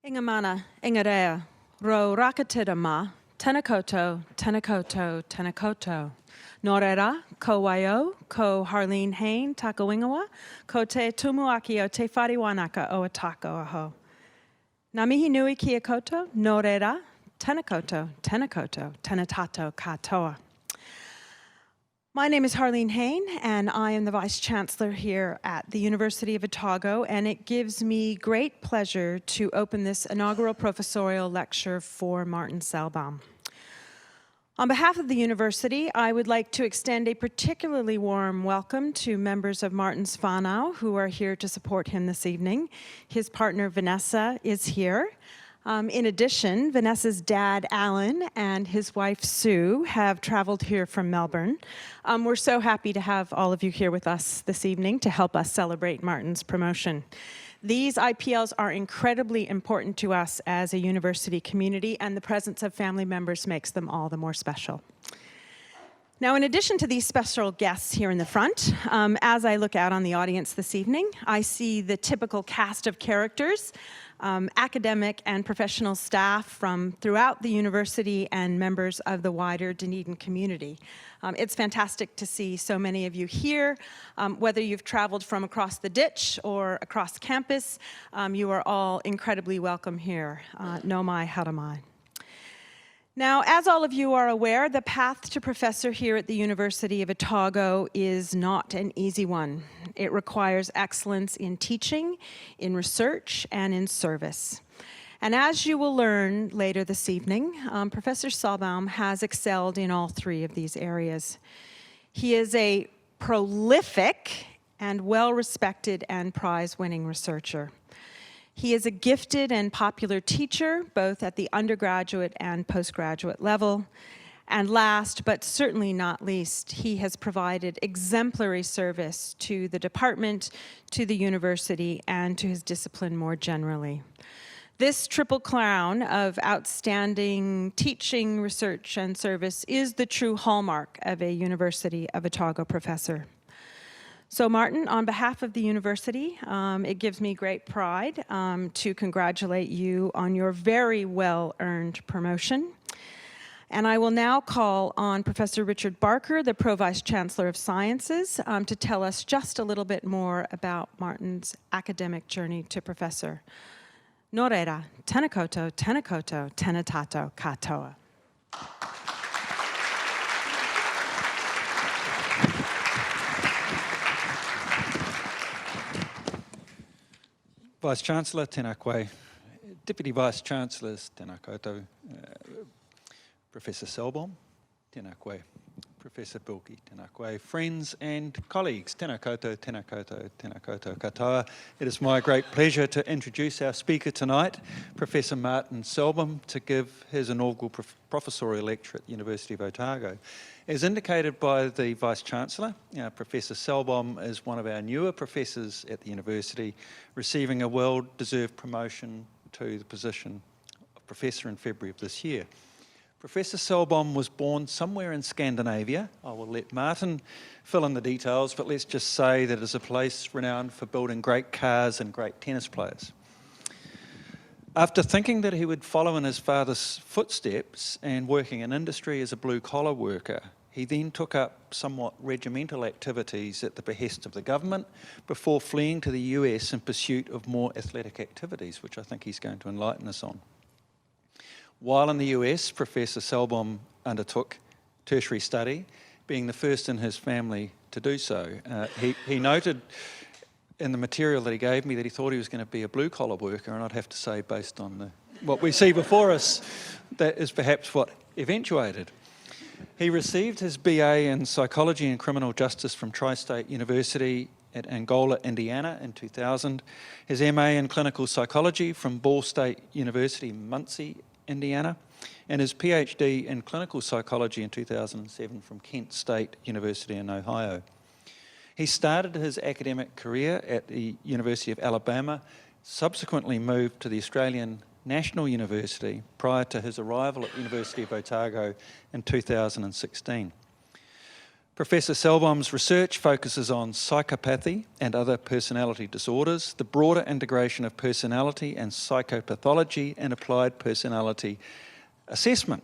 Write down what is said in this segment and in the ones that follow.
Ingamana, ingarea, ro rakatidama, tenakoto, tenakoto, tenakoto. Norera, ko waio, ko Harleen Hain, takawingawa, ko te tumuaki o te whariwanaka o a tako aho. Namihi nui kia koto, norera, tenakoto, tenakoto, tenatato katoa. My name is Harleen Hain, and I am the Vice Chancellor here at the University of Otago, and it gives me great pleasure to open this inaugural professorial lecture for Martin Sellbom. On behalf of the university, I would like to extend a particularly warm welcome to members of Martin's whānau who are here to support him this evening. His partner, Vanessa, is here. In addition, Vanessa's dad, Alan, and his wife, Sue, have traveled here from Melbourne. We're so happy to have all of you here with us this evening to help us celebrate Martin's promotion. These IPLs are incredibly important to us as a university community, and the presence of family members makes them all the more special. Now, in addition to these special guests here in the front, as I look out on the audience this evening, I see the typical cast of characters, academic and professional staff from throughout the university and members of the wider Dunedin community. It's fantastic to see so many of you here. Whether you've traveled from across the ditch or across campus, you are all incredibly welcome here. No mai haramai. Now, as all of you are aware, the path to professor here at the University of Otago is not an easy one. It requires excellence in teaching, in research, and in service. And as you will learn later this evening, Professor Sellbom has excelled in all three of these areas. He is a prolific and well-respected and prize-winning researcher. He is a gifted and popular teacher, both at the undergraduate and postgraduate level. And last, but certainly not least, he has provided exemplary service to the department, to the university, and to his discipline more generally. This triple crown of outstanding teaching, research, and service is the true hallmark of a University of Otago professor. So Martin, on behalf of the university, it gives me great pride to congratulate you on your very well-earned promotion. And I will now call on Professor Richard Barker, the Pro-Vice Chancellor of Sciences, to tell us just a little bit more about Martin's academic journey to professor. Norera, tenakoto, tenakoto, tenatato katoa. Vice-Chancellor, tēnā koe. Deputy Vice-Chancellors, tēnā koutou. Professor Sellbom, tēnā koe. Professor Bilkey, tēnā koe. Friends and colleagues, tēnā koutou, tēnā koutou, tēnā koutou katoa. It is my great pleasure to introduce our speaker tonight, Professor Martin Sellbom, to give his inaugural professorial lecture at the University of Otago. As indicated by the Vice-Chancellor, Professor Sellbom is one of our newer professors at the university, receiving a well-deserved promotion to the position of professor in February of this year. Professor Sellbom was born somewhere in Scandinavia. I will let Martin fill in the details, but let's just say that it is a place renowned for building great cars and great tennis players. After thinking that he would follow in his father's footsteps and working in industry as a blue-collar worker, he then took up somewhat regimental activities at the behest of the government before fleeing to the US in pursuit of more athletic activities, which I think he's going to enlighten us on. While in the US, Professor Sellbom undertook tertiary study, being the first in his family to do so. He noted in the material that he gave me that he thought he was going to be a blue-collar worker, and I'd have to say, based on what we see before us, that is perhaps what eventuated. He received his BA in Psychology and Criminal Justice from Tri-State University at Angola, Indiana in 2000, his MA in Clinical Psychology from Ball State University, Muncie, Indiana, and his PhD in Clinical Psychology in 2007 from Kent State University in Ohio. He started his academic career at the University of Alabama, subsequently moved to the Australian National University prior to his arrival at the University of Otago in 2016. Professor Sellbom's research focuses on psychopathy and other personality disorders, the broader integration of personality and psychopathology and applied personality assessment.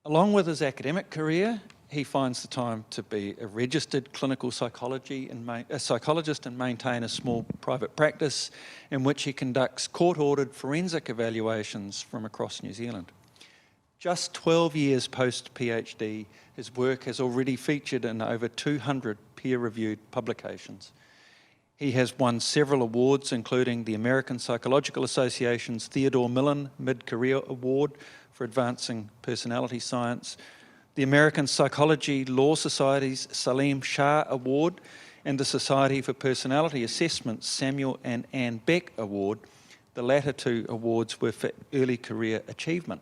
Along with his academic career, he finds the time to be a registered clinical psychologist and maintain a small private practice in which he conducts court-ordered forensic evaluations from across New Zealand. Just 12 years post-PhD, his work has already featured in over 200 peer-reviewed publications. He has won several awards, including the American Psychological Association's Theodore Millon Mid-Career Award for Advancing Personality Science, the American Psychology Law Society's Salim Shah Award, and the Society for Personality Assessment's Samuel and Anne Beck Award. The latter two awards were for early career achievement.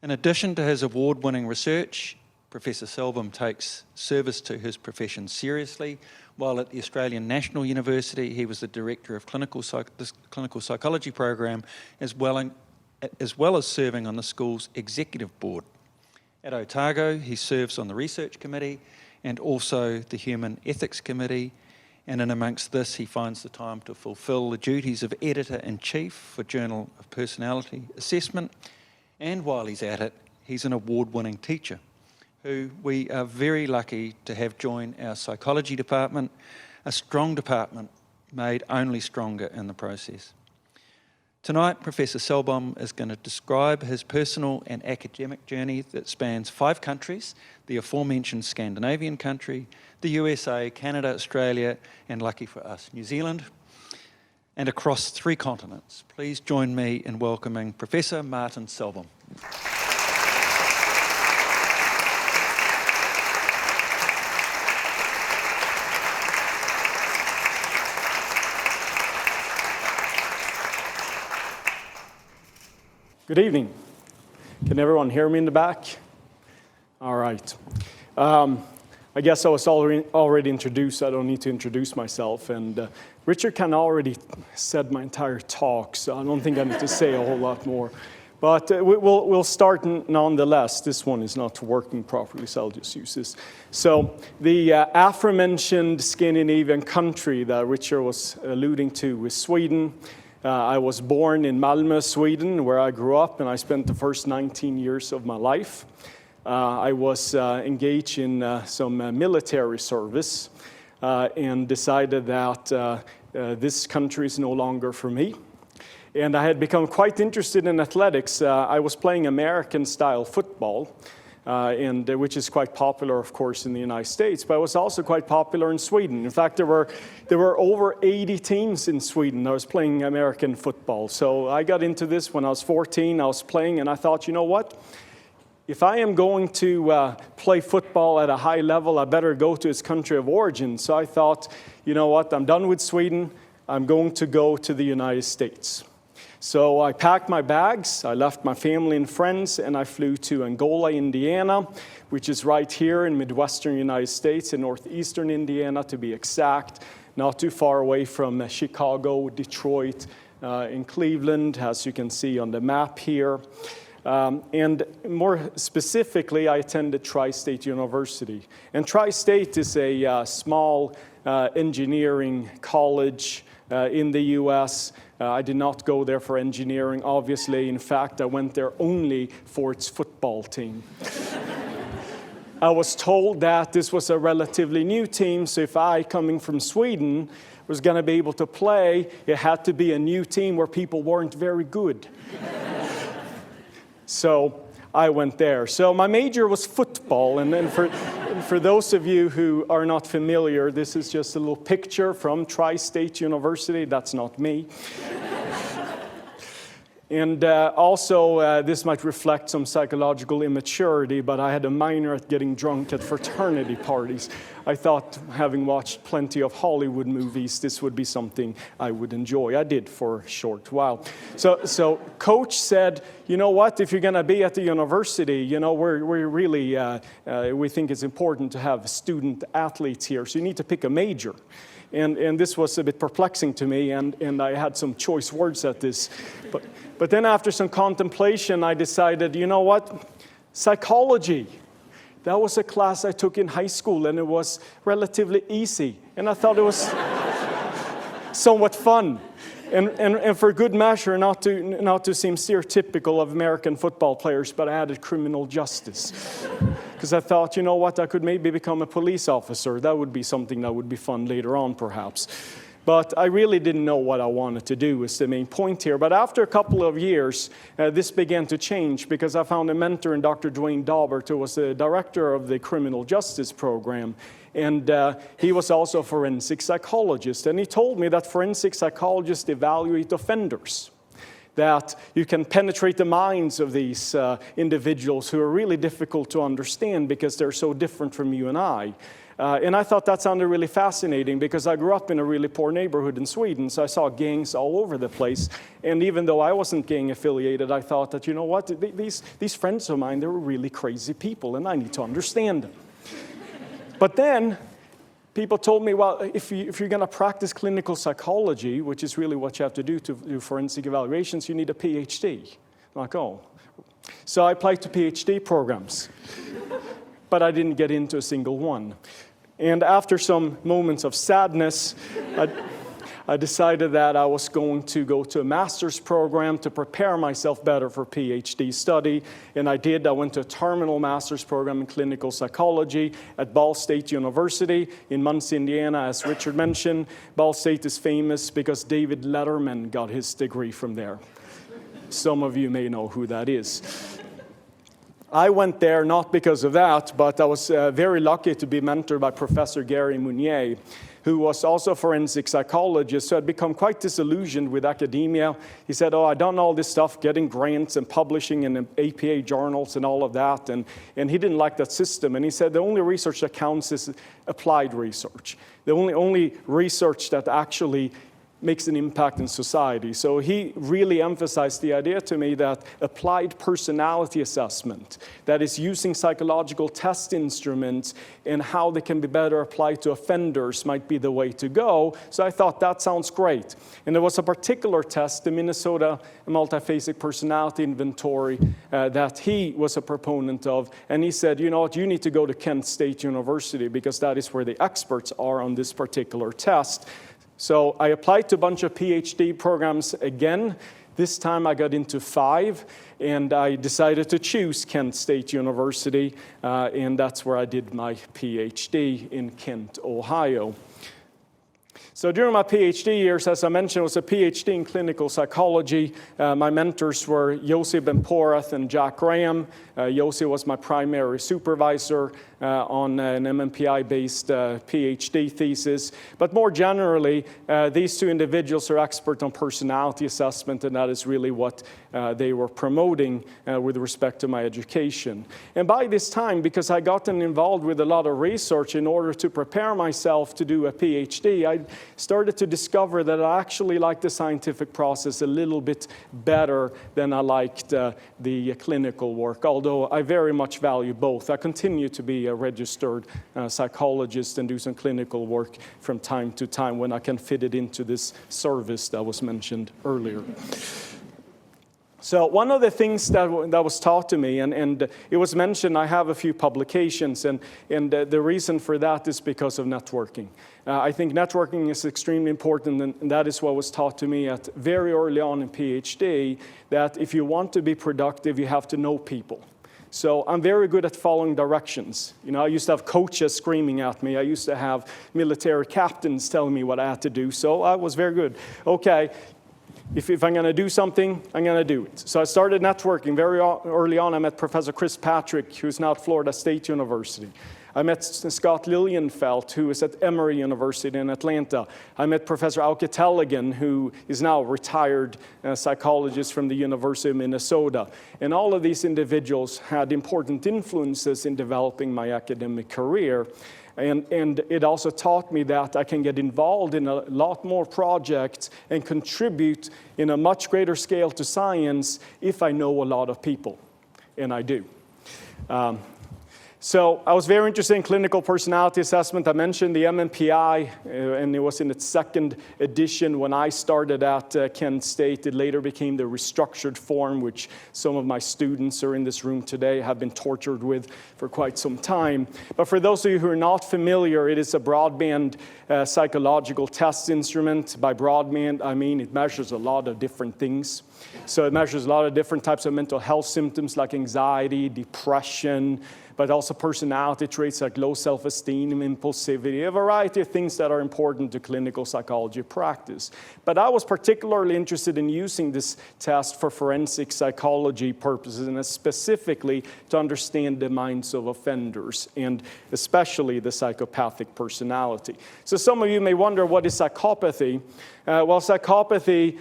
In addition to his award-winning research, Professor Sellbom takes service to his profession seriously. While at the Australian National University, he was the director of the clinical psychology program, as well as serving on the school's executive board. At Otago, he serves on the research committee and also the human ethics committee. And in amongst this, he finds the time to fulfil the duties of editor-in-chief for Journal of Personality Assessment. And while he's at it, he's an award-winning teacher who we are very lucky to have join our psychology department, a strong department made only stronger in the process. Tonight, Professor Sellbom is going to describe his personal and academic journey that spans 5 countries, the aforementioned Scandinavian country, the USA, Canada, Australia, and lucky for us, New Zealand, and across 3 continents. Please join me in welcoming Professor Martin Sellbom. Good evening. Can everyone hear me in the back? All right. I guess I was already introduced. I don't need to introduce myself. And Richard kind of already said my entire talk, so I don't think I need to say a whole lot more. But we'll start nonetheless. This one is not working properly, so I'll just use this. So the aforementioned Scandinavian country that Richard was alluding to is Sweden. I was born in Malmö, Sweden, where I grew up, and I spent the first 19 years of my life. I was engaged in some military service and decided that this country is no longer for me. And I had become quite interested in athletics. I was playing American-style football, which is quite popular, of course, in the United States, but it was also quite popular in Sweden. In fact, there were over 80 teams in Sweden that was playing American football. So I got into this when I was 14. I was playing, and I thought, you know what? If I am going to play football at a high level, I better go to its country of origin. So I thought, you know what? I'm done with Sweden. I'm going to go to the United States. So I packed my bags, I left my family and friends, and I flew to Angola, Indiana, which is right here in Midwestern United States, in northeastern Indiana to be exact, not too far away from Chicago, Detroit, in Cleveland, as you can see on the map here. And more specifically, I attended Tri-State University. And Tri-State is a small engineering college in the U.S. I did not go there for engineering, obviously. In fact, I went there only for its football team. I was told that this was a relatively new team, so if I, coming from Sweden, was going to be able to play, it had to be a new team where people weren't very good. So I went there. So my major was football, and then for those of you who are not familiar, this is just a little picture from Tri-State University. That's not me. And also, this might reflect some psychological immaturity, but I had a minor at getting drunk at fraternity parties. I thought, having watched plenty of Hollywood movies, this would be something I would enjoy. I did for a short while. So coach said, you know what, if you're going to be at the university, you know, we think it's important to have student athletes here, so you need to pick a major. And this was a bit perplexing to me, and I had some choice words at this. But then after some contemplation, I decided, you know what? Psychology. That was a class I took in high school, and it was relatively easy. And I thought it was somewhat fun. And for good measure, not to seem stereotypical of American football players, but I added criminal justice. Because I thought, you know what, I could maybe become a police officer. That would be something that would be fun later on, perhaps. But I really didn't know what I wanted to do, is the main point here. But after a couple of years, this began to change because I found a mentor in Dr. Dwayne Daubert, who was the director of the criminal justice program. And he was also a forensic psychologist. And he told me that forensic psychologists evaluate offenders, that you can penetrate the minds of these individuals who are really difficult to understand because they're so different from you and I. And I thought that sounded really fascinating because I grew up in a really poor neighborhood in Sweden, so I saw gangs all over the place. And even though I wasn't gang affiliated, I thought that, you know what, these friends of mine, they were really crazy people, and I need to understand them. But then people told me, well, if you're going to practice clinical psychology, which is really what you have to do forensic evaluations, you need a PhD. I'm like, oh. So I applied to PhD programs, but I didn't get into a single one. And after some moments of sadness, I decided that I was going to go to a master's program to prepare myself better for PhD study. And I did. I went to a terminal master's program in clinical psychology at Ball State University in Muncie, Indiana. As Richard mentioned, Ball State is famous because David Letterman got his degree from there. Some of you may know who that is. I went there not because of that, but I was very lucky to be mentored by Professor Gary Munier, who was also a forensic psychologist, so I'd become quite disillusioned with academia. He said, oh, I've done all this stuff, getting grants and publishing in APA journals and all of that, and he didn't like that system. And he said, the only research that counts is applied research. The only research that actually makes an impact in society. So he really emphasized the idea to me that applied personality assessment, that is using psychological test instruments and how they can be better applied to offenders might be the way to go. So I thought that sounds great. And there was a particular test, the Minnesota Multiphasic Personality Inventory, that he was a proponent of. And he said, you know what, you need to go to Kent State University because that is where the experts are on this particular test. So I applied to a bunch of PhD programs again. This time I got into 5, and I decided to choose Kent State University, and that's where I did my PhD in Kent, Ohio. So during my PhD years, as I mentioned, it was a PhD in clinical psychology. My mentors were Yossi Ben-Porath and Jack Graham. Yossi was my primary supervisor on an MMPI-based PhD thesis. But more generally, these two individuals are expert on personality assessment, and that is really what they were promoting with respect to my education. And by this time, because I gotten involved with a lot of research in order to prepare myself to do a PhD, I started to discover that I actually liked the scientific process a little bit better than I liked the clinical work, although I very much value both. I continue to be a registered psychologist and do some clinical work from time to time when I can fit it into this service that was mentioned earlier. So one of the things that was taught to me, and it was mentioned, I have a few publications, and the reason for that is because of networking. I think networking is extremely important, and that is what was taught to me at very early on in PhD, that if you want to be productive, you have to know people. So I'm very good at following directions. You know, I used to have coaches screaming at me. I used to have military captains telling me what I had to do, so I was very good. Okay. If I'm going to do something, I'm going to do it. So I started networking. Very early on, I met Professor Chris Patrick, who's now at Florida State University. I met Scott Lilienfeld, who is at Emory University in Atlanta. I met Professor Auke Tellegen, who is now a retired psychologist from the University of Minnesota. And all of these individuals had important influences in developing my academic career. And it also taught me that I can get involved in a lot more projects and contribute in a much greater scale to science if I know a lot of people, and I do. So I was very interested in clinical personality assessment. I mentioned the MMPI, and it was in its second edition when I started at Kent State. It later became the restructured form, which some of my students are in this room today have been tortured with for quite some time. But for those of you who are not familiar, it is a broadband psychological test instrument. By broadband, I mean it measures a lot of different things. So it measures a lot of different types of mental health symptoms like anxiety, depression, but also personality traits like low self-esteem, impulsivity, a variety of things that are important to clinical psychology practice. But I was particularly interested in using this test for forensic psychology purposes, and specifically to understand the minds of offenders, and especially the psychopathic personality. So some of you may wonder, what is psychopathy? Well, psychopathy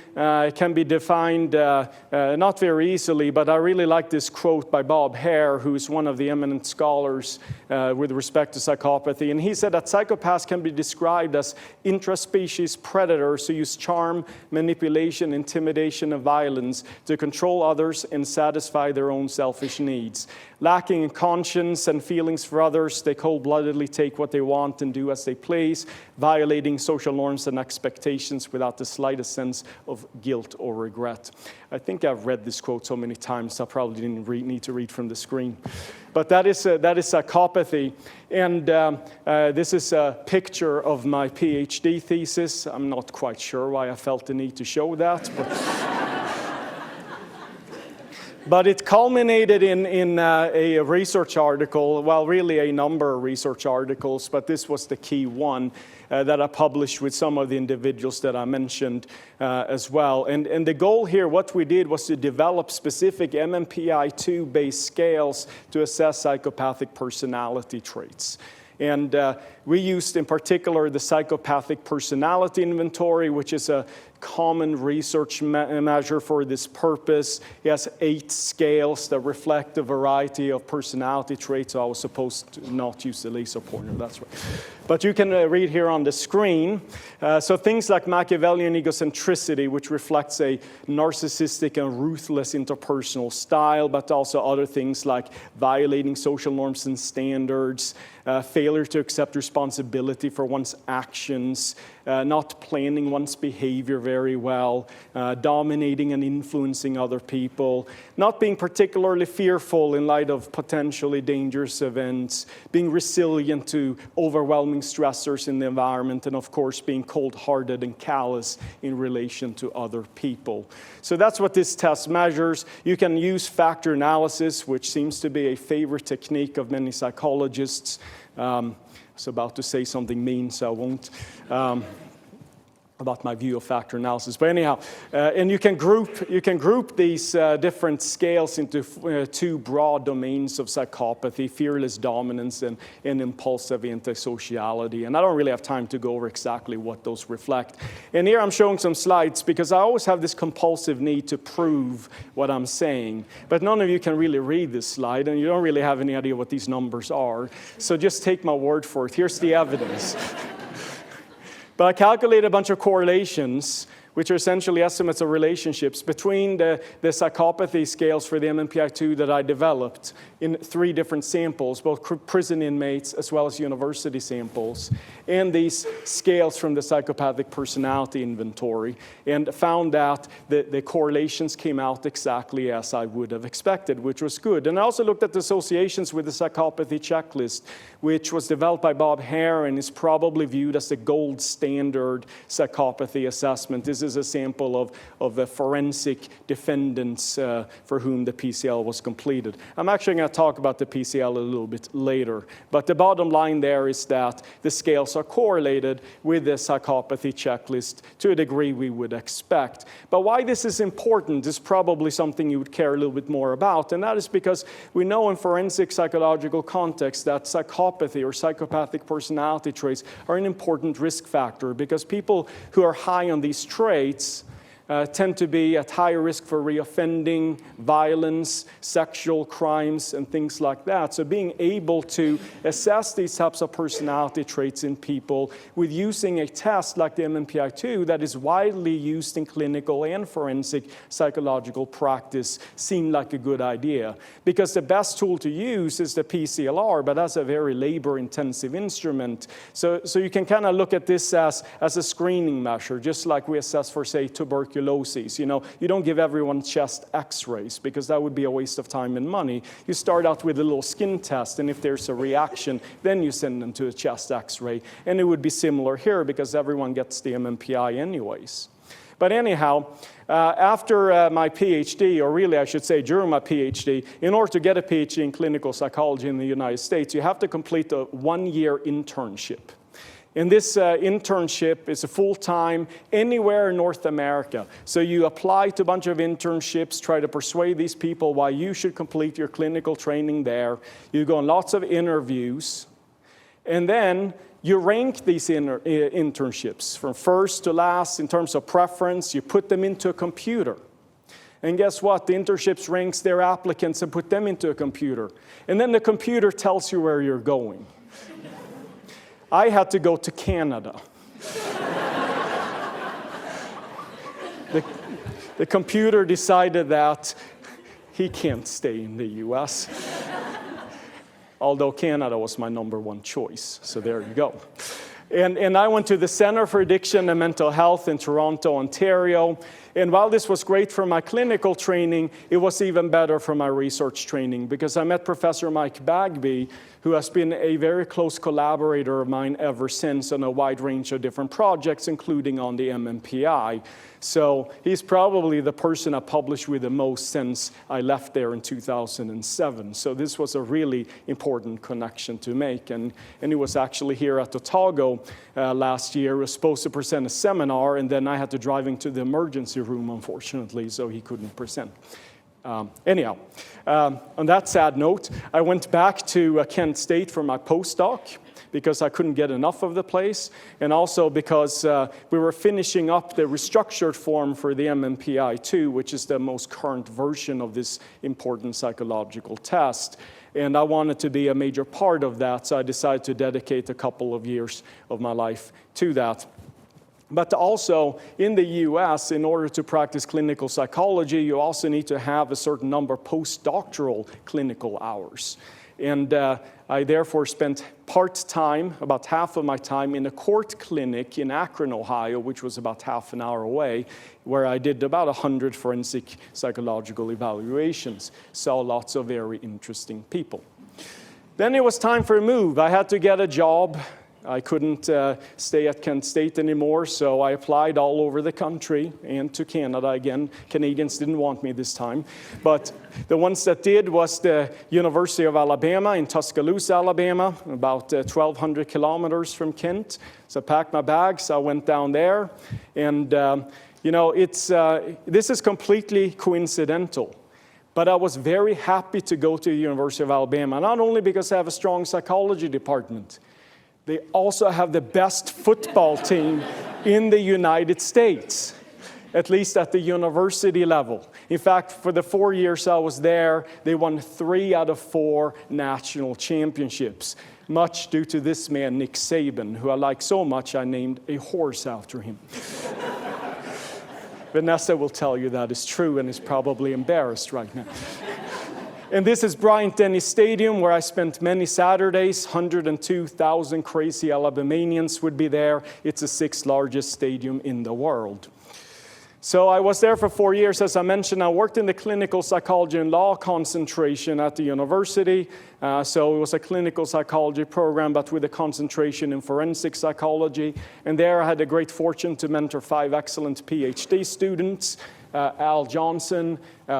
can be defined not very easily, but I really like this quote by Bob Hare, who is one of the eminent scholars with respect to psychopathy. And he said that psychopaths can be described as intraspecies predators who use charm, manipulation, intimidation, and violence to control others and satisfy their own selfish needs. Lacking in conscience and feelings for others, they cold-bloodedly take what they want and do as they please, violating social norms and expectations without the slightest sense of guilt or regret. I think I've read this quote so many times, I probably didn't need to read from the screen. But that is psychopathy. And this is a picture of my PhD thesis. I'm not quite sure why I felt the need to show that. But it culminated in a research article, well, really a number of research articles, but this was the key one that I published with some of the individuals that I mentioned as well. And the goal here, what we did was to develop specific MMPI-2-based scales to assess psychopathic personality traits. And we used in particular the psychopathic personality inventory, which is a common research measure for this purpose. It has 8 scales that reflect a variety of personality traits. So I was supposed to not use the laser pointer, that's right. But you can read here on the screen. So things like Machiavellian egocentricity, which reflects a narcissistic and ruthless interpersonal style, but also other things like violating social norms and standards, failure to accept responsibility for one's actions, not planning one's behavior very well, dominating and influencing other people, not being particularly fearful in light of potentially dangerous events, being resilient to overwhelming stressors in the environment, and of course being cold-hearted and callous in relation to other people. So that's what this test measures. You can use factor analysis, which seems to be a favorite technique of many psychologists. I was about to say something mean, so I won't. About my view of factor analysis. But anyhow, and you can group these different scales into 2 broad domains of psychopathy: fearless dominance and impulsive antisociality. And I don't really have time to go over exactly what those reflect. And here I'm showing some slides because I always have this compulsive need to prove what I'm saying. But none of you can really read this slide, and you don't really have any idea what these numbers are. So just take my word for it. Here's the evidence. But I calculated a bunch of correlations, which are essentially estimates of relationships between the psychopathy scales for the MMPI-2 that I developed in 3 different samples, both prison inmates as well as university samples, and these scales from the psychopathic personality inventory, and found that the correlations came out exactly as I would have expected, which was good. And I also looked at the associations with the psychopathy checklist, which was developed by Bob Hare and is probably viewed as the gold standard psychopathy assessment. This is a sample of the forensic defendants for whom the PCL was completed. I'm actually going to talk about the PCL a little bit later. But the bottom line there is that the scales are correlated with the psychopathy checklist to a degree we would expect. But why this is important is probably something you would care a little bit more about. And that is because we know in forensic psychological context that psychopathy or psychopathic personality traits are an important risk factor, because people who are high on these traits tend to be at higher risk for reoffending, violence, sexual crimes, and things like that. So being able to assess these types of personality traits in people with using a test like the MMPI-2 that is widely used in clinical and forensic psychological practice seemed like a good idea. Because the best tool to use is the PCLR, but that's a very labor-intensive instrument. So you can kind of look at this as a screening measure, just like we assess for, say, tuberculosis. You know, you don't give everyone chest x-rays because that would be a waste of time and money. You start out with a little skin test, and if there's a reaction, then you send them to a chest x-ray. And it would be similar here because everyone gets the MMPI anyways. But anyhow, after my PhD, or really I should say during my PhD, in order to get a PhD in clinical psychology in the United States, you have to complete a one-year internship. And this internship is a full-time anywhere in North America. So you apply to a bunch of internships, try to persuade these people why you should complete your clinical training there. You go on lots of interviews. And then you rank these internships from first to last in terms of preference. You put them into a computer. And guess what? The internships ranks their applicants and put them into a computer. And then the computer tells you where you're going. I had to go to Canada. The computer decided that he can't stay in the US. Although Canada was my number one choice, so there you go. And I went to the Center for Addiction and Mental Health in Toronto, Ontario. And while this was great for my clinical training, it was even better for my research training because I met Professor Mike Bagby, who has been a very close collaborator of mine ever since on a wide range of different projects, including on the MMPI. So he's probably the person I published with the most since I left there in 2007. So this was a really important connection to make. And he was actually here at Otago last year. He was supposed to present a seminar, and then I had to drive into the emergency room, unfortunately, so he couldn't present. Anyhow, on that sad note, I went back to Kent State for my postdoc because I couldn't get enough of the place, and also because we were finishing up the restructured form for the MMPI-2, which is the most current version of this important psychological test. And I wanted to be a major part of that, so I decided to dedicate a couple of years of my life to that. But also, in the US, in order to practice clinical psychology, you also need to have a certain number of postdoctoral clinical hours. And I therefore spent part-time, about half of my time, in a court clinic in Akron, Ohio, which was about half an hour away, where I did about 100 forensic psychological evaluations. Saw lots of very interesting people. Then it was time for a move. I had to get a job. I couldn't stay at Kent State anymore, so I applied all over the country and to Canada again. Canadians didn't want me this time. But the ones that did was the University of Alabama in Tuscaloosa, Alabama, about 1,200 kilometers from Kent. So I packed my bags, I went down there. And, you know, this is completely coincidental. But I was very happy to go to the University of Alabama, not only because I have a strong psychology department. They also have the best football team in the United States, at least at the university level. In fact, for the 4 years I was there, they won 3 out of 4 national championships, much due to this man, Nick Saban, who I like so much I named a horse after him. Vanessa will tell you that is true and is probably embarrassed right now. And this is Bryant-Denny Stadium, where I spent many Saturdays. 102,000 crazy Alabamians would be there. It's the 6th largest stadium in the world. So I was there for 4 years. As I mentioned, I worked in the clinical psychology and law concentration at the university. So it was a clinical psychology program, but with a concentration in forensic psychology. And there I had the great fortune to mentor 5 excellent PhD students. Al Johnson,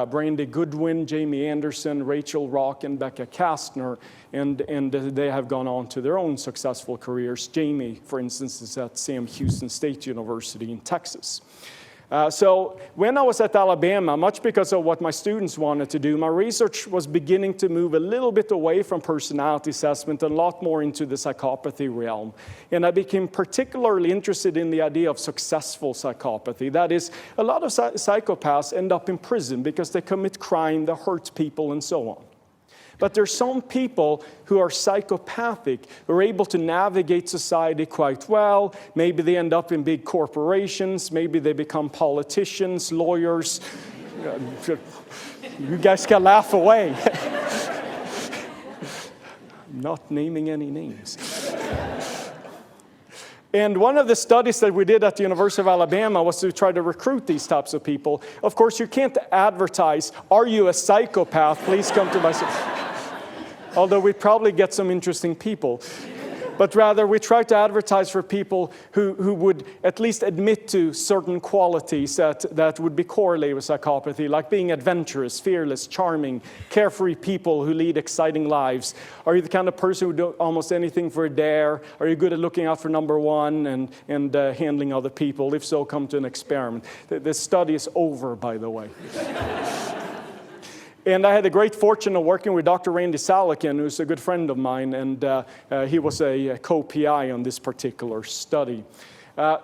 Brandy Goodwin, Jamie Anderson, Rachel Rock, and Becca Kastner. And they have gone on to their own successful careers. Jamie, for instance, is at Sam Houston State University in Texas. So when I was at Alabama, much because of what my students wanted to do, my research was beginning to move a little bit away from personality assessment and a lot more into the psychopathy realm. And I became particularly interested in the idea of successful psychopathy. That is, a lot of psychopaths end up in prison because they commit crime, they hurt people, and so on. But there's some people who are psychopathic, who are able to navigate society quite well. Maybe they end up in big corporations. Maybe they become politicians, lawyers. You guys can laugh away. I'm not naming any names. And one of the studies that we did at the University of Alabama was to try to recruit these types of people. Of course, you can't advertise, "Are you a psychopath? Please come to my..." Although we'd probably get some interesting people. But rather, we try to advertise for people who would at least admit to certain qualities that would be correlated with psychopathy, like being adventurous, fearless, charming, carefree people who lead exciting lives. Are you the kind of person who do almost anything for a dare? Are you good at looking out for number one and handling other people? If so, come to an experiment. The study is over, by the way. And I had the great fortune of working with Dr. Randy Salikin, who's a good friend of mine, and he was a co-PI on this particular study.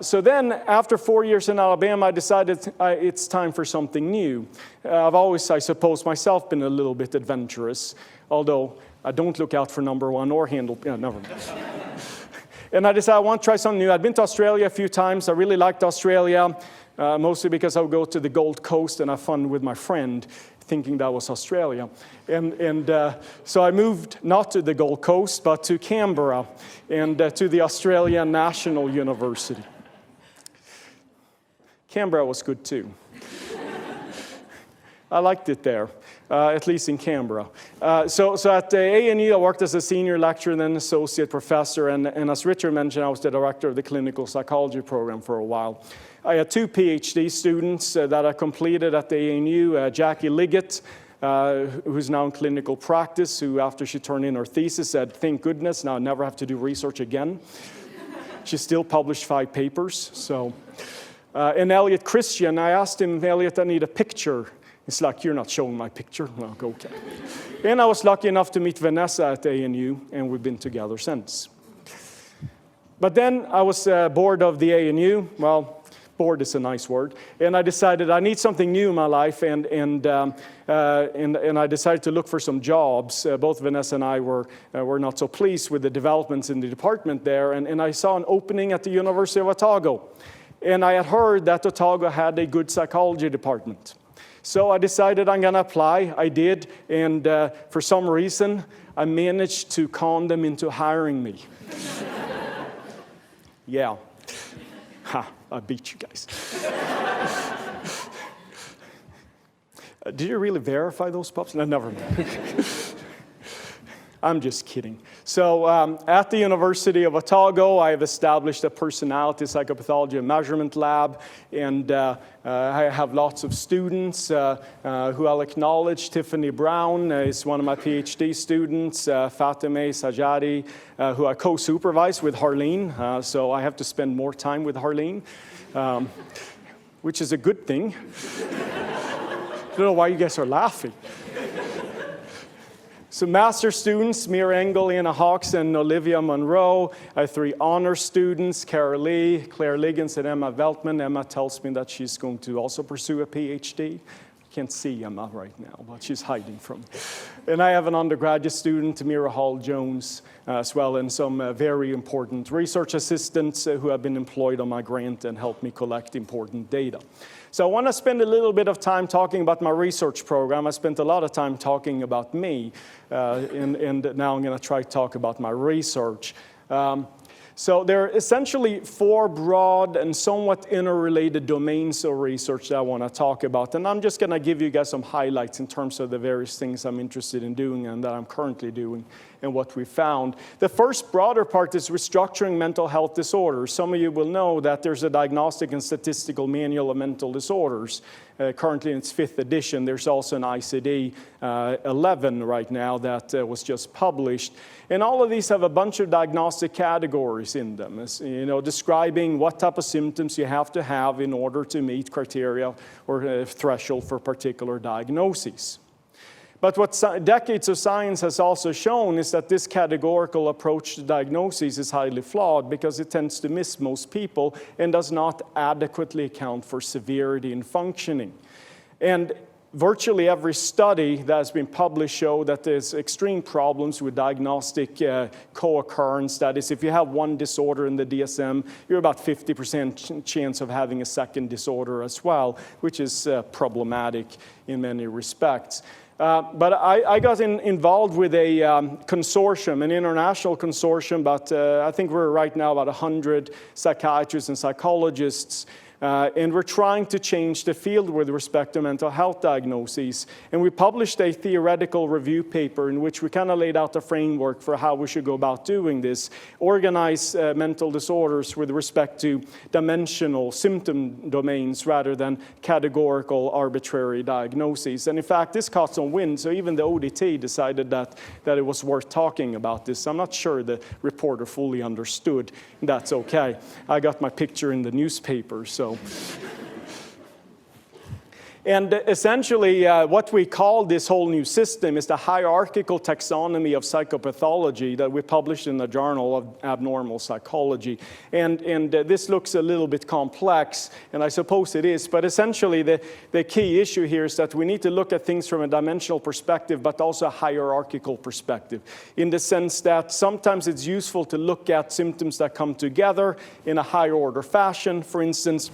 So then, after 4 years in Alabama, I decided it's time for something new. I've always, I suppose, myself been a little bit adventurous, although I don't look out for number one or handle, never mind. And I decided I want to try something new. I'd been to Australia a few times. I really liked Australia, mostly because I would go to the Gold Coast and have fun with my friend, thinking that was Australia. And so I moved not to the Gold Coast, but to Canberra and to the Australian National University. Canberra was good too. I liked it there, at least in Canberra. So at ANU, I worked as a senior lecturer and then associate professor. And as Richard mentioned, I was the director of the clinical psychology program for a while. I had 2 PhD students that I completed at the ANU, Jackie Liggett, who's now in clinical practice, who after she turned in her thesis said, "Thank goodness, now I never have to do research again." She still published 5 papers. So, and Elliot Christian, I asked him, "Elliot, I need a picture." It's like, "You're not showing my picture." Well, okay. And I was lucky enough to meet Vanessa at ANU, and we've been together since. But then I was bored of the ANU. Well, bored is a nice word. And I decided I need something new in my life, and I decided to look for some jobs. Both Vanessa and I were not so pleased with the developments in the department there, and I saw an opening at the University of Otago. And I had heard that Otago had a good psychology department. So I decided I'm going to apply. I did, and for some reason, I managed to con them into hiring me. Yeah. Ha, I beat you guys. Did you really verify those pups? No, never mind. I'm just kidding. So at the University of Otago, I have established a personality psychopathology and measurement lab, and I have lots of students who I'll acknowledge. Tiffany Brown is one of my PhD students, Fatemeh Sajadi, who I co-supervise with Harleen, so I have to spend more time with Harleen, which is a good thing. I don't know why you guys are laughing. So master students, Mira Engel, Anna Hawks, and Olivia Monroe. I have 3 honor students, Cara Lee, Claire Liggins, and Emma Veltman. Emma tells me that she's going to also pursue a PhD. I can't see Emma right now, but she's hiding from me. And I have an undergraduate student, Mira Hall-Jones, as well, and some very important research assistants who have been employed on my grant and helped me collect important data. So I want to spend a little bit of time talking about my research program. I spent a lot of time talking about me, and now I'm going to try to talk about my research. So there are essentially 4 broad and somewhat interrelated domains of research that I want to talk about. And I'm just going to give you guys some highlights in terms of the various things I'm interested in doing and that I'm currently doing. and what we found. The first broader part is restructuring mental health disorders. Some of you will know that there's a Diagnostic and Statistical Manual of Mental Disorders. Currently in its 5th edition. There's also an ICD 11 right now that was just published. And all of these have a bunch of diagnostic categories in them, describing what type of symptoms you have to have in order to meet criteria or a threshold for particular diagnoses. But what decades of science has also shown is that this categorical approach to diagnosis is highly flawed because it tends to miss most people and does not adequately account for severity and functioning. And virtually every study that has been published show that there's extreme problems with diagnostic co-occurrence. That is, if you have one disorder in the DSM, you're about 50% chance of having a second disorder as well, which is problematic in many respects. But I got involved with a consortium, an international consortium, but I think we're right now about 100 psychiatrists and psychologists. And we're trying to change the field with respect to mental health diagnoses. And we published a theoretical review paper in which we kind of laid out the framework for how we should go about doing this, organize mental disorders with respect to dimensional symptom domains rather than categorical arbitrary diagnoses. And in fact, this caught some wind, so even the ODT decided that it was worth talking about this. I'm not sure the reporter fully understood. That's okay. I got my picture in the newspaper, so. And essentially, what we call this whole new system is the hierarchical taxonomy of psychopathology that we published in the Journal of Abnormal Psychology. And this looks a little bit complex, and I suppose it is, but essentially the key issue here is that we need to look at things from a dimensional perspective, but also a hierarchical perspective, in the sense that sometimes it's useful to look at symptoms that come together in a higher order fashion. For instance,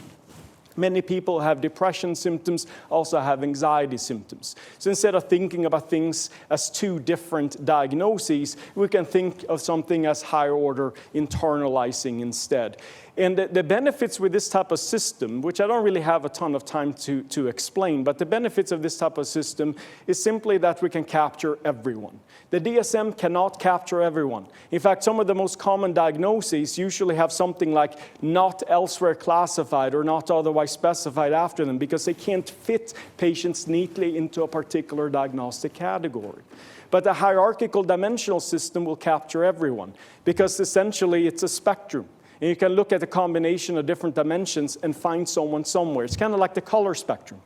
many people have depression symptoms, also have anxiety symptoms. So instead of thinking about things as two different diagnoses, we can think of something as higher order internalizing instead. And the benefits with this type of system, which I don't really have a ton of time to explain, but the benefits of this type of system is simply that we can capture everyone. The DSM cannot capture everyone. In fact, some of the most common diagnoses usually have something like not elsewhere classified or not otherwise specified after them because they can't fit patients neatly into a particular diagnostic category. But the hierarchical dimensional system will capture everyone because essentially it's a spectrum. And you can look at a combination of different dimensions and find someone somewhere. It's kind of like the color spectrum.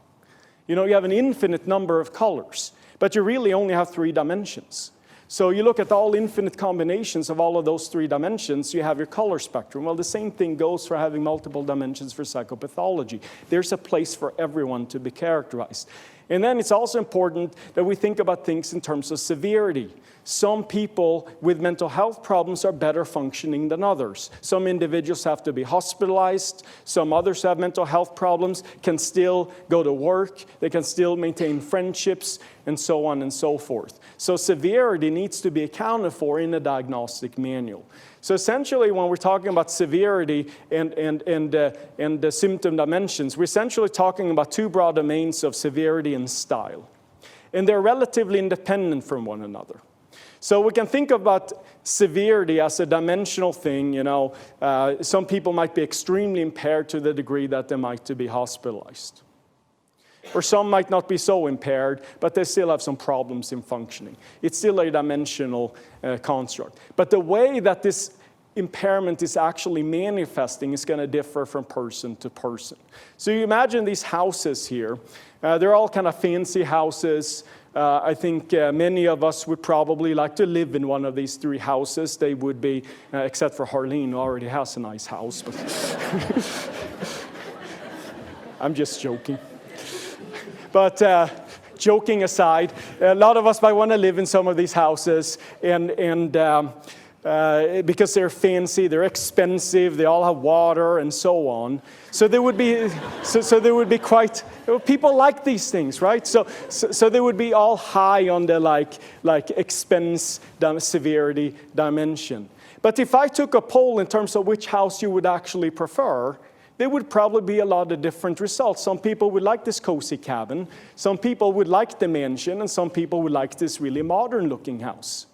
You have an infinite number of colors, but you really only have 3 dimensions. So you look at all infinite combinations of all of those 3 dimensions, you have your color spectrum. Well, the same thing goes for having multiple dimensions for psychopathology. There's a place for everyone to be characterized. And then it's also important that we think about things in terms of severity. Some people with mental health problems are better functioning than others. Some individuals have to be hospitalized. Some others who have mental health problems can still go to work. They can still maintain friendships, and so on and so forth. So severity needs to be accounted for in a diagnostic manual. So essentially, when we're talking about severity and the symptom dimensions, we're essentially talking about 2 broad domains of severity and style. And they're relatively independent from one another. So we can think about severity as a dimensional thing. Some people might be extremely impaired to the degree that they might be hospitalized. Or some might not be so impaired, but they still have some problems in functioning. It's still a dimensional construct. But the way that this impairment is actually manifesting is going to differ from person to person. So you imagine these houses here. They're all kind of fancy houses. I think many of us would probably like to live in one of these 3 houses. They would be, except for Harleen, who already has a nice house. But I'm just joking. But joking aside, a lot of us might want to live in some of these houses, and because they're fancy, they're expensive, they all have water, and so on. So there would be, so there would be quite. People like these things, right? So they would be all high on the like expense, severity dimension. But if I took a poll in terms of which house you would actually prefer, there would probably be a lot of different results. Some people would like this cozy cabin, some people would like the mansion, and some people would like this really modern-looking house.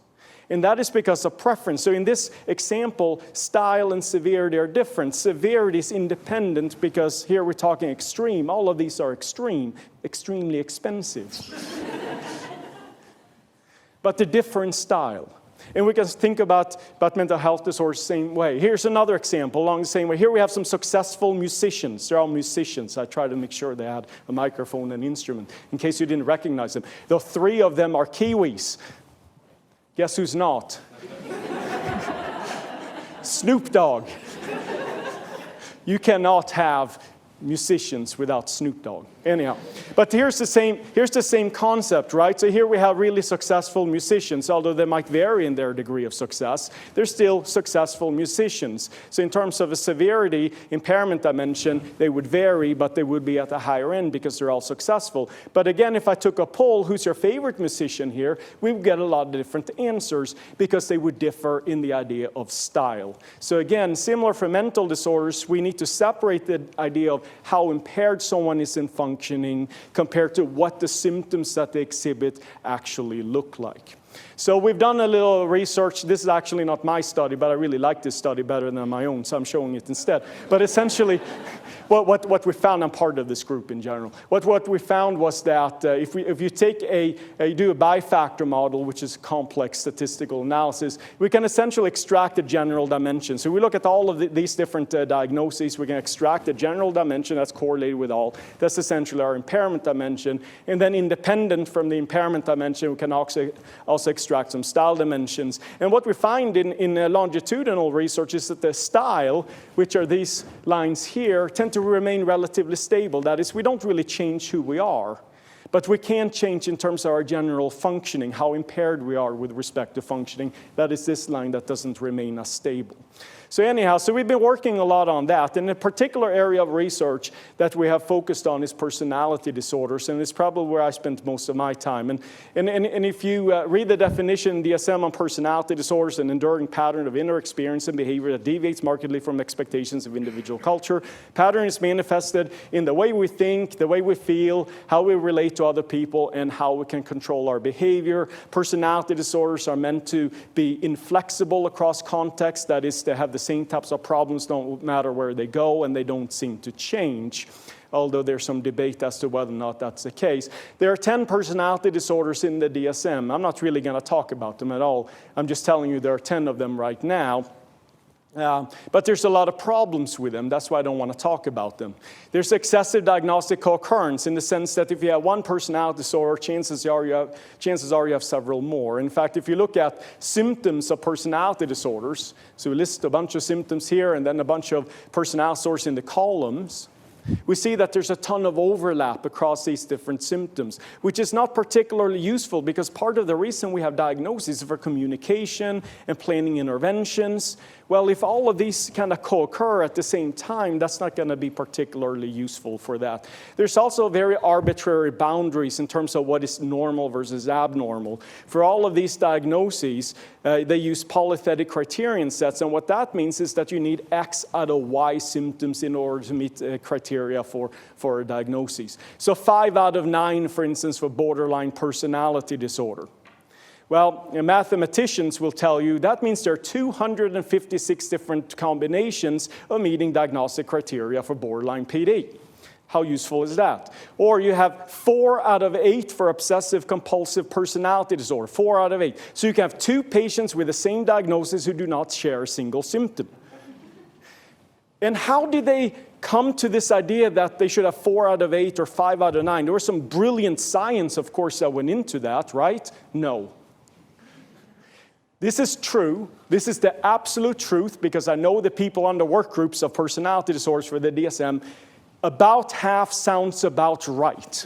And that is because of preference. So in this example, style and severity are different. Severity is independent because here we're talking extreme. All of these are extreme, extremely expensive. But the different style. And we can think about mental health disorders the same way. Here's another example along the same way. Here we have some successful musicians. They're all musicians. I try to make sure they had a microphone and instrument in case you didn't recognize them. The 3 of them are Kiwis. Guess who's not? Snoop Dogg. You cannot have musicians without Snoop Dogg. Anyhow, but here's the same concept, right? So here we have really successful musicians, although they might vary in their degree of success. They're still successful musicians. So in terms of a severity, impairment dimension, they would vary, but they would be at the higher end because they're all successful. But again, if I took a poll, who's your favorite musician here, we would get a lot of different answers because they would differ in the idea of style. So again, similar for mental disorders, we need to separate the idea of how impaired someone is in functioning compared to what the symptoms that they exhibit actually look like. So we've done a little research. This is actually not my study, but I really like this study better than my own, so I'm showing it instead. But essentially, what we found, I'm part of this group in general. What we found was that if you take you do a bifactor model, which is complex statistical analysis, we can essentially extract a general dimension. So we look at all of these different diagnoses. We can extract a general dimension that's correlated with all. That's essentially our impairment dimension. And then independent from the impairment dimension, we can also extract some style dimensions. And what we find in longitudinal research is that the style, which are these lines here, tend to remain relatively stable. That is, we don't really change who we are, but we can change in terms of our general functioning, how impaired we are with respect to functioning. That is this line that doesn't remain as stable. So anyhow, so we've been working a lot on that. And a particular area of research that we have focused on is personality disorders, and it's probably where I spent most of my time. And if you read the definition, DSM on personality disorders, an enduring pattern of inner experience and behavior that deviates markedly from expectations of individual culture. Pattern is manifested in the way we think, the way we feel, how we relate to other people, and how we can control our behavior. Personality disorders are meant to be inflexible across context. That is, they have the same types of problems, don't matter where they go, and they don't seem to change, although there's some debate as to whether or not that's the case. There are 10 personality disorders in the DSM. I'm not really going to talk about them at all. I'm just telling you there are 10 of them right now. But there's a lot of problems with them. That's why I don't want to talk about them. There's excessive diagnostic co-occurrence in the sense that if you have one personality disorder, chances are you have several more. In fact, if you look at symptoms of personality disorders, so we list a bunch of symptoms here and then a bunch of personality disorders in the columns, we see that there's a ton of overlap across these different symptoms, which is not particularly useful because part of the reason we have diagnoses is for communication and planning interventions. Well, if all of these kind of co-occur at the same time, that's not going to be particularly useful for that. There's also very arbitrary boundaries in terms of what is normal versus abnormal. For all of these diagnoses, they use polythetic criterion sets, and what that means is that you need X out of Y symptoms in order to meet criteria for a diagnosis. So 5 out of 9, for instance, for borderline personality disorder. Well, mathematicians will tell you that means there are 256 different combinations of meeting diagnostic criteria for borderline PD. How useful is that? Or you have 4 out of 8 for obsessive compulsive personality disorder, 4 out of 8. So you can have 2 patients with the same diagnosis who do not share a single symptom. And how did they come to this idea that they should have 4 out of 8 or 5 out of 9? There was some brilliant science, of course, that went into that, right? No. This is true. This is the absolute truth because I know the people on the work groups of personality disorders for the DSM, about half sounds about right.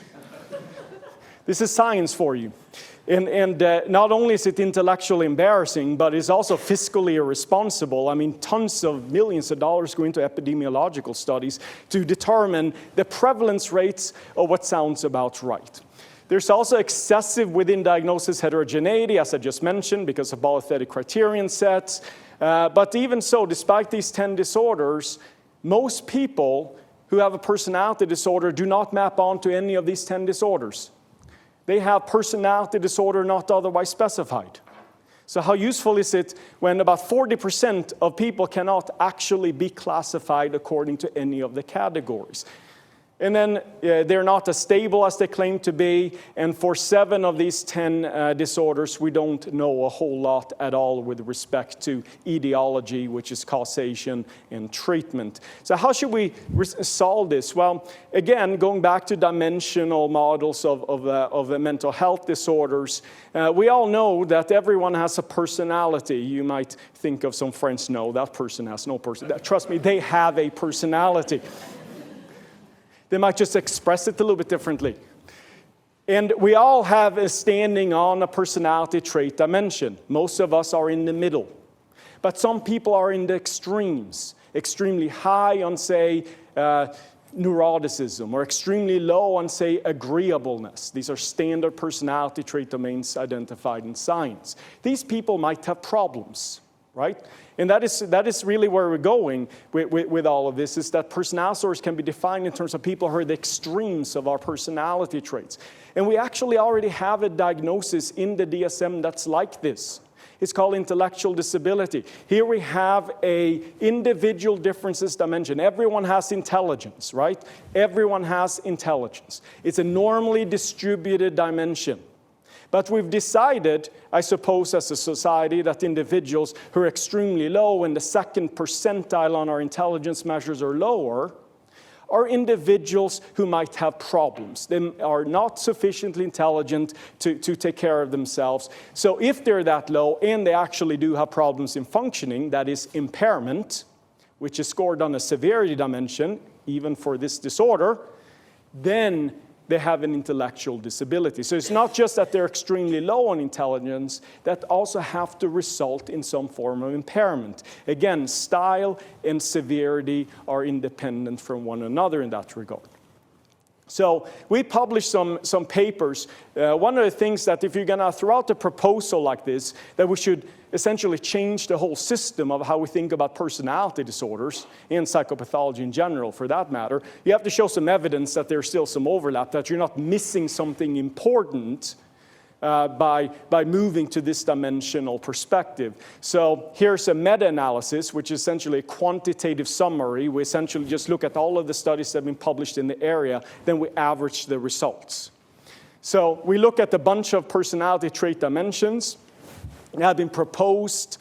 This is science for you. And not only is it intellectually embarrassing, but it's also fiscally irresponsible. I mean, tons of millions of dollars go into epidemiological studies to determine the prevalence rates of what sounds about right. There's also excessive within diagnosis heterogeneity, as I just mentioned, because of polythetic criterion sets. But even so, despite these 10 disorders, most people who have a personality disorder do not map onto any of these 10 disorders. They have personality disorder not otherwise specified. So how useful is it when about 40% of people cannot actually be classified according to any of the categories? And then they're not as stable as they claim to be. And for 7 of these 10 disorders, we don't know a whole lot at all with respect to etiology, which is causation and treatment. So how should we solve this? Well, again, going back to dimensional models of mental health disorders, we all know that everyone has a personality. You might think of some friends, no, that person has no personality. Trust me, they have a personality. They might just express it a little bit differently. And we all have a standing on a personality trait dimension. Most of us are in the middle. But some people are in the extremes, extremely high on, say, neuroticism, or extremely low on, say, agreeableness. These are standard personality trait domains identified in science. These people might have problems, right? And that is really where we're going with all of this, is that personality disorders can be defined in terms of people who are the extremes of our personality traits. And we actually already have a diagnosis in the DSM that's like this. It's called intellectual disability. Here we have a individual differences dimension. Everyone has intelligence, right? Everyone has intelligence. It's a normally distributed dimension. But we've decided, I suppose, as a society, that individuals who are extremely low in the second percentile on our intelligence measures or lower are individuals who might have problems. They are not sufficiently intelligent to take care of themselves. So if they're that low and they actually do have problems in functioning, that is impairment, which is scored on a severity dimension, even for this disorder, then they have an intellectual disability. So it's not just that they're extremely low on intelligence, that also have to result in some form of impairment. Again, style and severity are independent from one another in that regard. So we published some papers. One of the things that if you're going to throw out a proposal like this, that we should essentially change the whole system of how we think about personality disorders and psychopathology in general, for that matter, you have to show some evidence that there's still some overlap, that you're not missing something important by moving to this dimensional perspective. So here's a meta-analysis, which is essentially a quantitative summary. We essentially just look at all of the studies that have been published in the area, then we average the results. So we look at a bunch of personality trait dimensions that have been proposed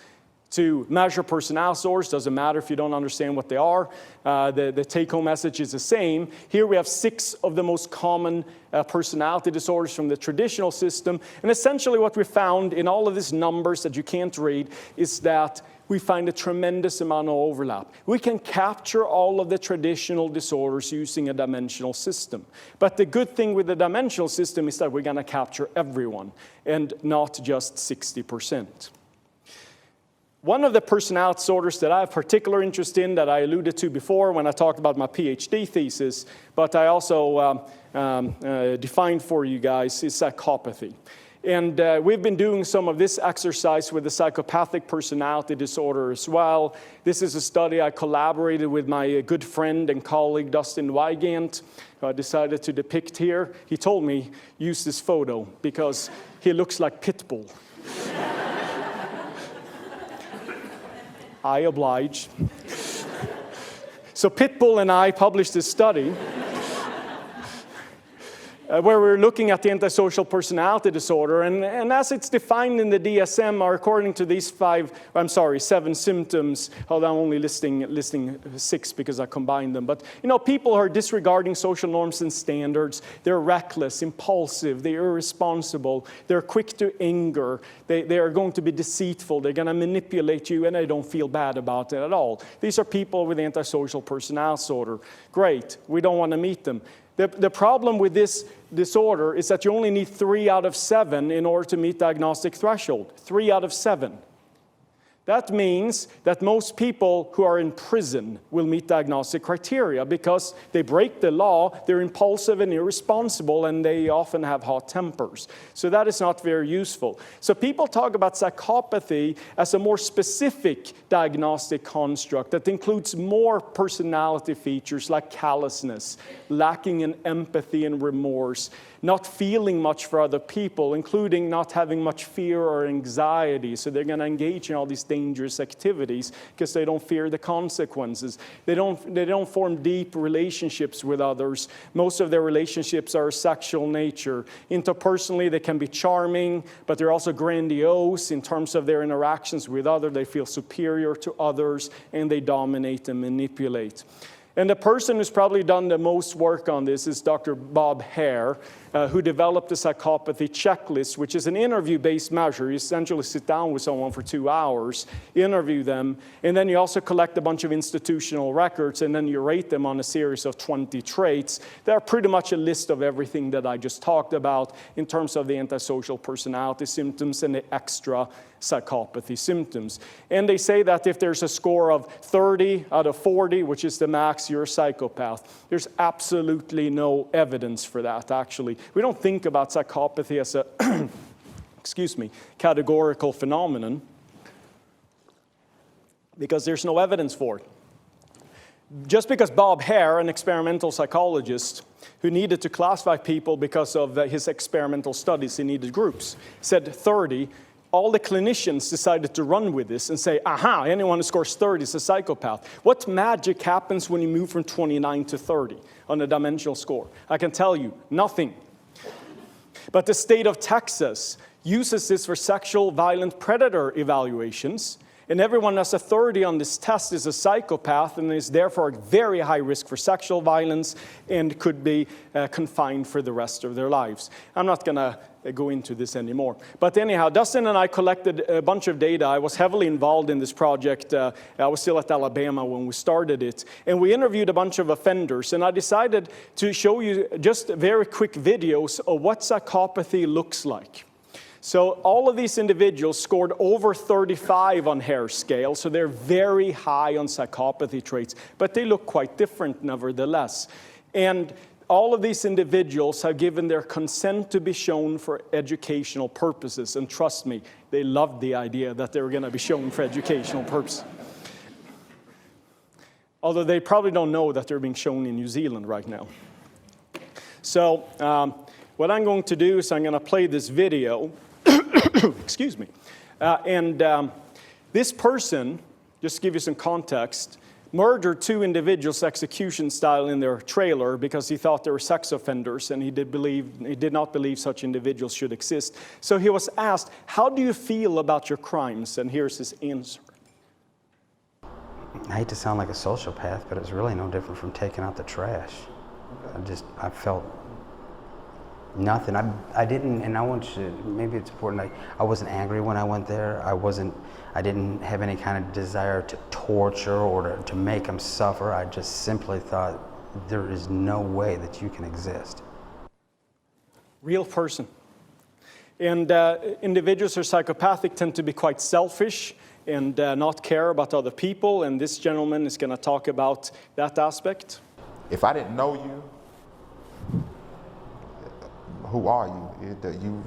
to measure personality disorders. Doesn't matter if you don't understand what they are. The take-home message is the same. Here we have 6 of the most common personality disorders from the traditional system. And essentially what we found in all of these numbers that you can't read is that we find a tremendous amount of overlap. We can capture all of the traditional disorders using a dimensional system. But the good thing with the dimensional system is that we're going to capture everyone and not just 60%. One of the personality disorders that I have particular interest in, that I alluded to before when I talked about my PhD thesis, but I also defined for you guys, is psychopathy. And we've been doing some of this exercise with the psychopathic personality disorder as well. This is a study I collaborated with my good friend and colleague, Dustin Wygant, who I decided to depict here. He told me, use this photo because he looks like Pitbull. I oblige. So Pitbull and I published this study where we're looking at the antisocial personality disorder. And as it's defined in the DSM, are according to these 7 symptoms, although I'm only listing 6 because I combined them. But, people who are disregarding social norms and standards, they're reckless, impulsive, they're irresponsible, they're quick to anger, they are going to be deceitful, they're going to manipulate you, and they don't feel bad about it at all. These are people with antisocial personality disorder. Great, we don't want to meet them. The problem with this disorder is that you only need 3 out of 7 in order to meet diagnostic threshold. 3 out of 7. That means that most people who are in prison will meet diagnostic criteria because they break the law, they're impulsive and irresponsible, and they often have hot tempers. So that is not very useful. So people talk about psychopathy as a more specific diagnostic construct that includes more personality features like callousness, lacking in empathy and remorse, not feeling much for other people, including not having much fear or anxiety. So they're going to engage in all these dangerous activities because they don't fear the consequences. They don't form deep relationships with others. Most of their relationships are sexual nature. Interpersonally, they can be charming, but they're also grandiose in terms of their interactions with others. They feel superior to others, and they dominate and manipulate. And the person who's probably done the most work on this is Dr. Bob Hare, who developed the psychopathy checklist, which is an interview-based measure. You essentially sit down with someone for 2 hours, interview them, and then you also collect a bunch of institutional records, and then you rate them on a series of 20 traits. They're pretty much a list of everything that I just talked about in terms of the antisocial personality symptoms and the extra psychopathy symptoms. And they say that if there's a score of 30 out of 40, which is the max, you're a psychopath. There's absolutely no evidence for that, actually. We don't think about psychopathy as a, categorical phenomenon because there's no evidence for it. Just because Bob Hare, an experimental psychologist who needed to classify people because of his experimental studies, he needed groups, said 30, all the clinicians decided to run with this and say, aha, anyone who scores 30 is a psychopath. What magic happens when you move from 29 to 30 on a dimensional score? I can tell you, nothing. But the state of Texas uses this for sexual violent predator evaluations, and everyone that's a 30 on this test is a psychopath and is therefore at very high risk for sexual violence and could be confined for the rest of their lives. I'm not going to go into this anymore. But anyhow, Dustin and I collected a bunch of data. I was heavily involved in this project. I was still at Alabama when we started it. And we interviewed a bunch of offenders. And I decided to show you just very quick videos of what psychopathy looks like. So all of these individuals scored over 35 on Hare's scale, so they're very high on psychopathy traits, but they look quite different nevertheless. And all of these individuals have given their consent to be shown for educational purposes, and trust me, they loved the idea that they were going to be shown for educational purposes. Although they probably don't know that they're being shown in New Zealand right now. So what I'm going to do is I'm going to play this video. Excuse me. This person, just to give you some context, murdered 2 individuals execution style in their trailer because he thought they were sex offenders and he did not believe such individuals should exist. So he was asked, how do you feel about your crimes? And here's his answer. I hate to sound like a sociopath, but it's really no different from taking out the trash. I felt nothing. I didn't, and I want you to, maybe it's important, I wasn't angry when I went there. I didn't have any kind of desire to torture or to make them suffer. I just simply thought there is no way that you can exist. Real person. And individuals who are psychopathic tend to be quite selfish and not care about other people, and this gentleman is going to talk about that aspect. If I didn't know you, who are you?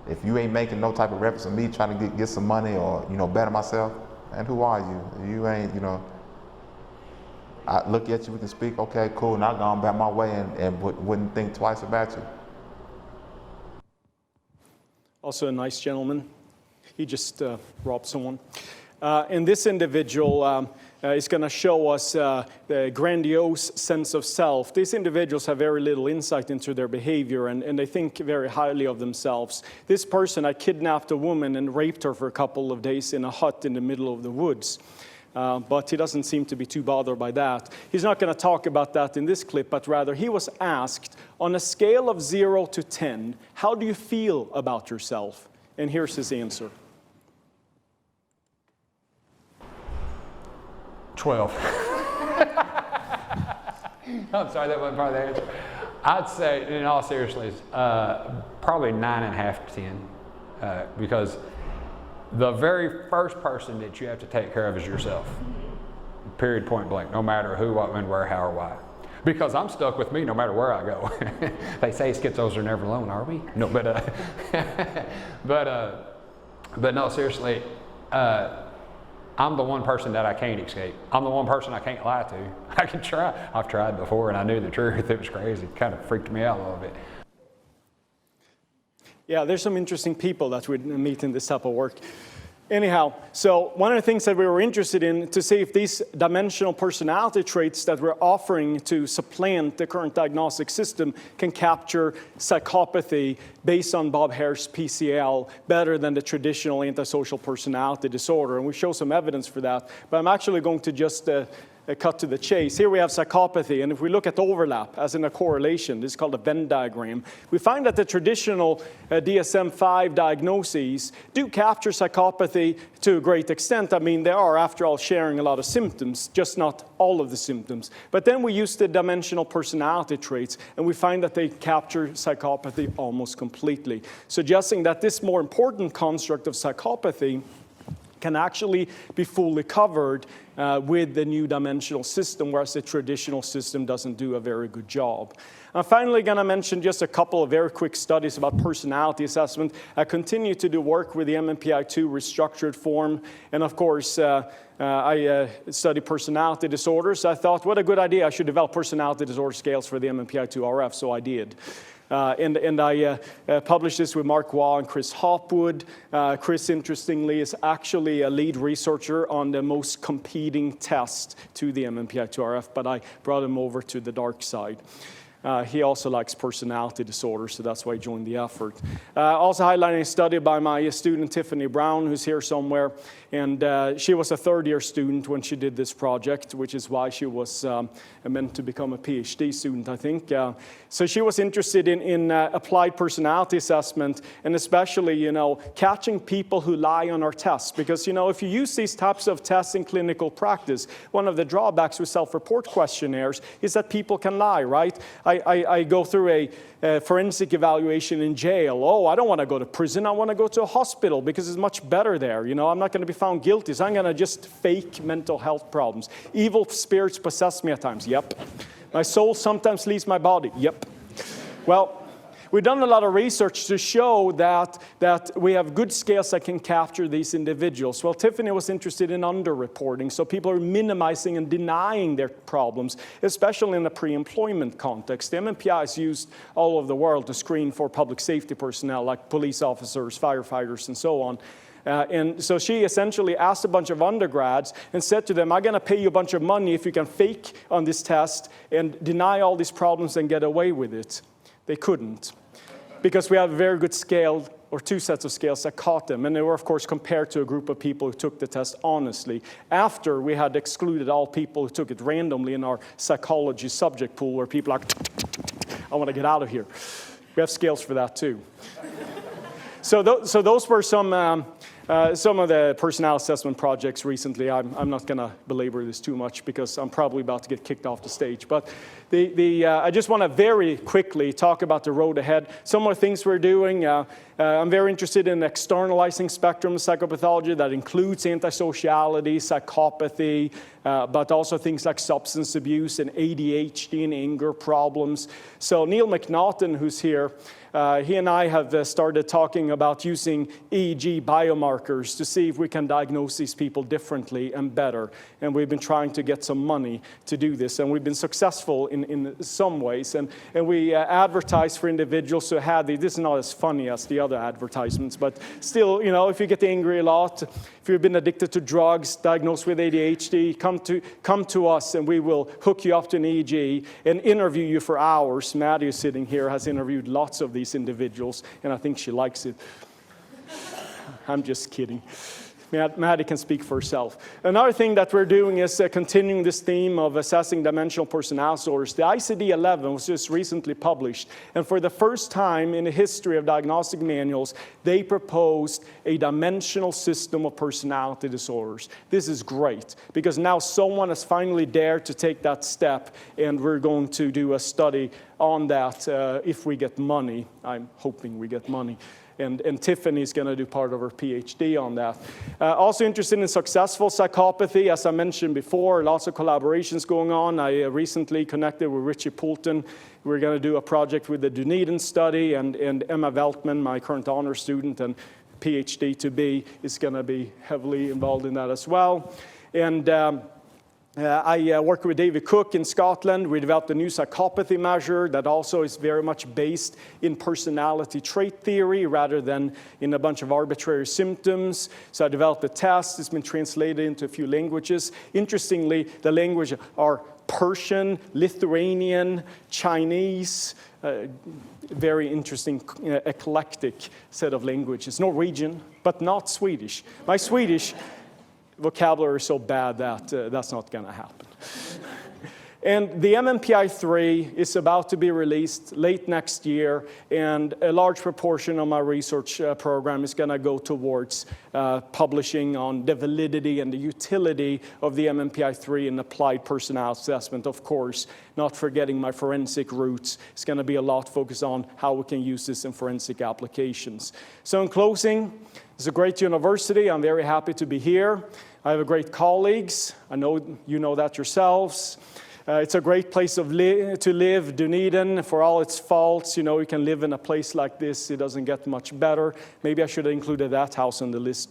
If you ain't making no type of reference to me trying to get some money or, better myself, and who are you? You ain't, I look at you, we can speak, okay, cool, and I've gone back my way and wouldn't think twice about you. Also a nice gentleman. He just robbed someone. And this individual is going to show us the grandiose sense of self. These individuals have very little insight into their behavior, and they think very highly of themselves. This person had kidnapped a woman and raped her for a couple of days in a hut in the middle of the woods. But he doesn't seem to be too bothered by that. He's not going to talk about that in this clip, but rather he was asked, on a scale of 0 to 10, how do you feel about yourself? And here's his answer. 12. I'm sorry, that wasn't part of the answer. I'd say, in all seriousness, probably 9.5 to 10, because the very first person that you have to take care of is yourself. Period, point blank, no matter who, what, when, where, how, or why. Because I'm stuck with me no matter where I go. They say schizos are never alone, are we? No, but no, seriously, I'm the one person that I can't escape. I'm the one person I can't lie to. I can try. I've tried before and I knew the truth. It was crazy. It kind of freaked me out a little bit. Yeah, there's some interesting people that we meet in this type of work. Anyhow, so one of the things that we were interested in to see if these dimensional personality traits that we're offering to supplant the current diagnostic system can capture psychopathy based on Bob Hare's PCL better than the traditional antisocial personality disorder. And we show some evidence for that. But I'm actually going to just cut to the chase. Here we have psychopathy, and if we look at overlap, as in a correlation, this is called a Venn diagram, we find that the traditional DSM-5 diagnoses do capture psychopathy to a great extent. I mean, they are, after all, sharing a lot of symptoms, just not all of the symptoms. But then we use the dimensional personality traits, and we find that they capture psychopathy almost completely, suggesting that this more important construct of psychopathy can actually be fully covered with the new dimensional system, whereas the traditional system doesn't do a very good job. I'm finally going to mention just a couple of very quick studies about personality assessment. I continue to do work with the MMPI-2 restructured form, and of course, I study personality disorders. I thought, what a good idea, I should develop personality disorder scales for the MMPI-2 RF, so I did. And I published this with Mark Waugh and Chris Hopwood. Chris, interestingly, is actually a lead researcher on the most competing test to the MMPI-2RF, but I brought him over to the dark side. He also likes personality disorders, so that's why he joined the effort. Also highlighting a study by my student Tiffany Brown, who's here somewhere. And she was a third-year student when she did this project, which is why she was meant to become a PhD student, I think. So she was interested in applied personality assessment, and especially, catching people who lie on our tests. Because, if you use these types of tests in clinical practice, one of the drawbacks with self-report questionnaires is that people can lie, right? I go through a forensic evaluation in jail. Oh, I don't want to go to prison. I want to go to a hospital because it's much better there. I'm not going to be found guilty, so I'm going to just fake mental health problems. Evil spirits possess me at times. Yep. My soul sometimes leaves my body. Yep. Well, we've done a lot of research to show that we have good scales that can capture these individuals. Well, Tiffany was interested in underreporting, so people are minimizing and denying their problems, especially in a pre-employment context. The MMPI is used all over the world to screen for public safety personnel like police officers, firefighters, and so on. And so she essentially asked a bunch of undergrads and said to them, I'm going to pay you a bunch of money if you can fake on this test and deny all these problems and get away with it. They couldn't, because we have a very good scale, or two sets of scales that caught them. And they were, of course, compared to a group of people who took the test honestly, after we had excluded all people who took it randomly in our psychology subject pool, where people are like, I want to get out of here. We have scales for that, too. So those were some of the personality assessment projects recently. I'm not going to belabor this too much because I'm probably about to get kicked off the stage. But I just want to very quickly talk about the road ahead. Some of the things we're doing. I'm very interested in externalizing spectrum psychopathology that includes antisociality, psychopathy, but also things like substance abuse and ADHD and anger problems. So Neil McNaughton, who's here, he and I have started talking about using EEG biomarkers to see if we can diagnose these people differently and better. And we've been trying to get some money to do this, and we've been successful in some ways. And we advertise for individuals who have this is not as funny as the other advertisements, but still, if you get angry a lot, if you've been addicted to drugs, diagnosed with ADHD, come to us and we will hook you up to an EEG and interview you for hours. Maddie, who's sitting here, has interviewed lots of these individuals, and I think she likes it. I'm just kidding. Maddie can speak for herself. Another thing that we're doing is continuing this theme of assessing dimensional personality disorders. The ICD-11 was just recently published, and for the first time in the history of diagnostic manuals, they proposed a dimensional system of personality disorders. This is great, because now someone has finally dared to take that step, and we're going to do a study on that if we get money. I'm hoping we get money. and Tiffany's going to do part of her PhD on that. Also interested in successful psychopathy, as I mentioned before, lots of collaborations going on. I recently connected with Richie Poulton. We're going to do a project with the Dunedin study, and Emma Veltman, my current honor student and PhD to be, is going to be heavily involved in that as well. And I work with David Cook in Scotland. We developed a new psychopathy measure that also is very much based in personality trait theory rather than in a bunch of arbitrary symptoms. So I developed a test. It's been translated into a few languages. Interestingly, the languages are Persian, Lithuanian, Chinese, very interesting, eclectic set of languages. Norwegian, but not Swedish. My Swedish vocabulary is so bad that that's not going to happen. And the MMPI-3 is about to be released late next year, and a large proportion of my research program is going to go towards publishing on the validity and the utility of the MMPI-3 in applied personality assessment. Of course, not forgetting my forensic roots. It's going to be a lot focused on how we can use this in forensic applications. So in closing, it's a great university. I'm very happy to be here. I have great colleagues. I know you know that yourselves. It's a great place to live, Dunedin, for all its faults. You know, you can live in a place like this. It doesn't get much better. Maybe I should have included that house on the list.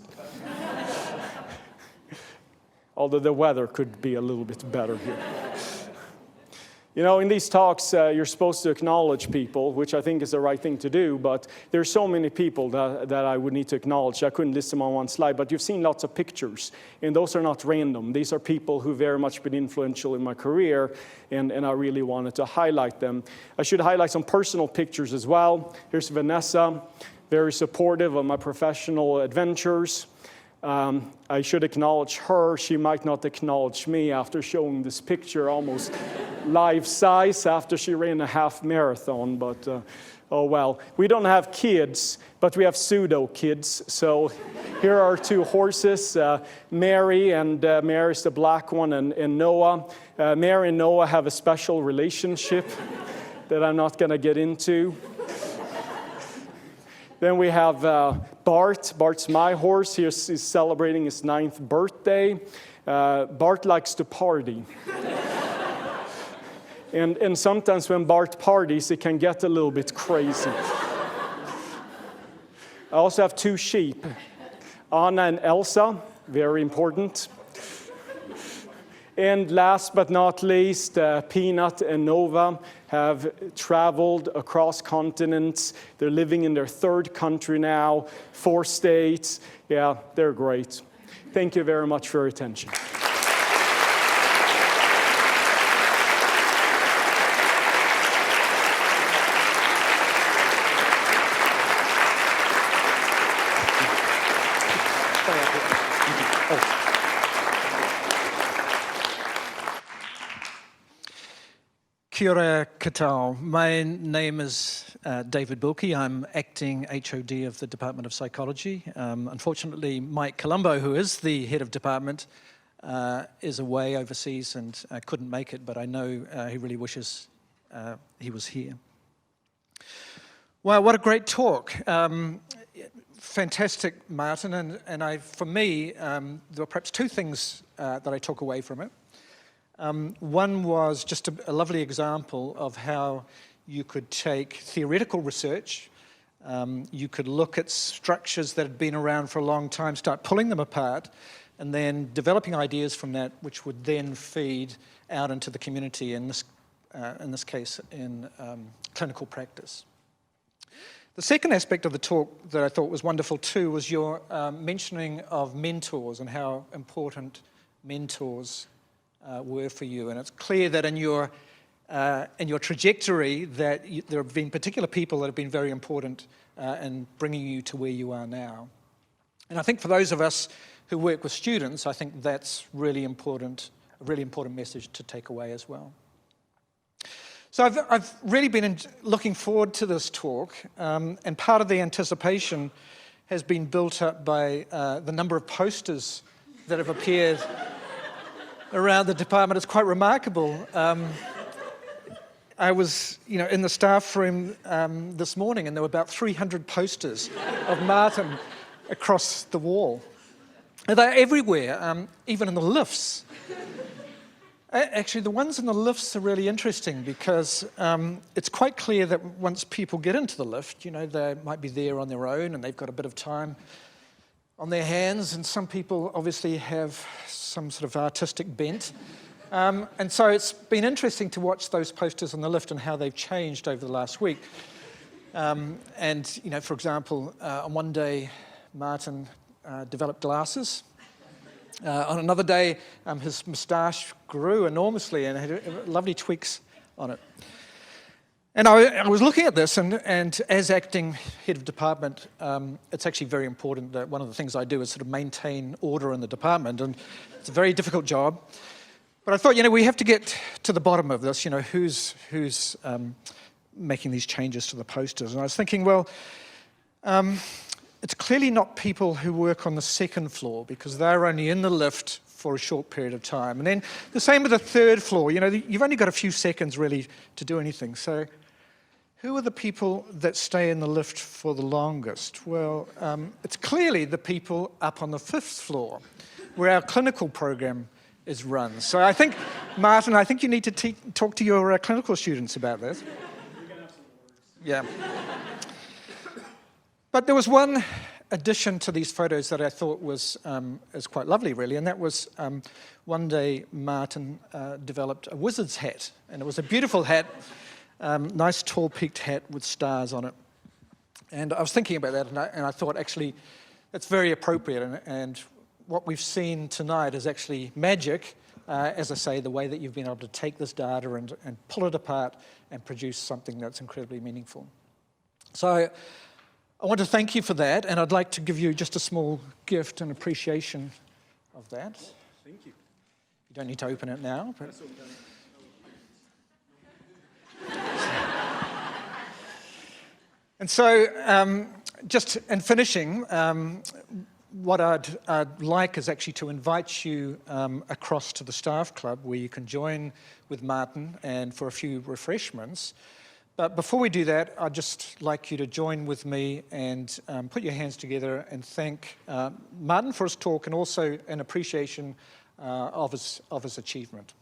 Although the weather could be a little bit better here. You know, in these talks, you're supposed to acknowledge people, which I think is the right thing to do, but there's so many people that I would need to acknowledge. I couldn't list them on one slide, but you've seen lots of pictures, and those are not random. These are people who very much been influential in my career, and I really wanted to highlight them. I should highlight some personal pictures as well. Here's Vanessa, very supportive of my professional adventures. I should acknowledge her. She might not acknowledge me after showing this picture almost life size after she ran a half marathon, but oh well. We don't have kids, but we have pseudo kids. So here are two horses, Mary, and Mary's the black one, and Noah. Mary and Noah have a special relationship that I'm not going to get into. Then we have Bart. Bart's my horse. He's celebrating his 9th birthday. Bart likes to party. and sometimes when Bart parties, it can get a little bit crazy. I also have 2 sheep, Anna and Elsa, very important. And last but not least, Peanut and Nova have traveled across continents. They're living in their 3rd country now, 4 states. Yeah, they're great. Thank you very much for your attention. Kia ora koutou. My name is David Bilkey. I'm acting HOD of the Department of Psychology. Unfortunately, Mike Colombo, who is the head of department, is away overseas and couldn't make it, but I know he really wishes he was here. Wow, what a great talk. Fantastic, Martin, and for me, there were perhaps 2 things that I took away from it. One was just a lovely example of how you could take theoretical research, you could look at structures that had been around for a long time, start pulling them apart, and then developing ideas from that, which would then feed out into the community, in this case, in clinical practice. The second aspect of the talk that I thought was wonderful too was your mentioning of mentors and how important mentors were for you, and it's clear that in your trajectory that there have been particular people that have been very important in bringing you to where you are now. And I think for those of us who work with students, I think that's really important, a really important message to take away as well. So I've really been looking forward to this talk, and part of the anticipation has been built up by the number of posters that have appeared around the department. It's quite remarkable. I was, in the staff room this morning, and there were about 300 posters of Martin across the wall. And they're everywhere, even in the lifts. Actually, the ones in the lifts are really interesting because it's quite clear that once people get into the lift, they might be there on their own and they've got a bit of time on their hands, and some people obviously have some sort of artistic bent. And so it's been interesting to watch those posters on the lift and how they've changed over the last week. For example, on one day, Martin developed glasses. On another day, his moustache grew enormously and had lovely tweaks on it. And I was looking at this, and as acting head of department, it's actually very important that one of the things I do is sort of maintain order in the department, and it's a very difficult job. But I thought, we have to get to the bottom of this, who's making these changes to the posters. And I was thinking, well, it's clearly not people who work on the second floor because they're only in the lift for a short period of time. And then the same with the third floor. You've only got a few seconds really to do anything. So who are the people that stay in the lift for the longest? Well, it's clearly the people up on the 5th floor where our clinical program is run. So I think, Martin, you need to talk to your clinical students about this. Yeah. But there was one addition to these photos that I thought was quite lovely, really, and that was one day Martin developed a wizard's hat, and it was a beautiful hat, nice tall peaked hat with stars on it. And I was thinking about that, and I thought actually that's very appropriate, and what we've seen tonight is actually magic, as I say, the way that you've been able to take this data and pull it apart and produce something that's incredibly meaningful. So I want to thank you for that, and I'd like to give you just a small gift and appreciation of that. Thank you. You don't need to open it now. But and so, just in finishing, what I'd like is actually to invite you across to the staff club where you can join with Martin and for a few refreshments. But before we do that, I'd just like you to join with me and put your hands together and thank Martin for his talk and also an appreciation of his achievement.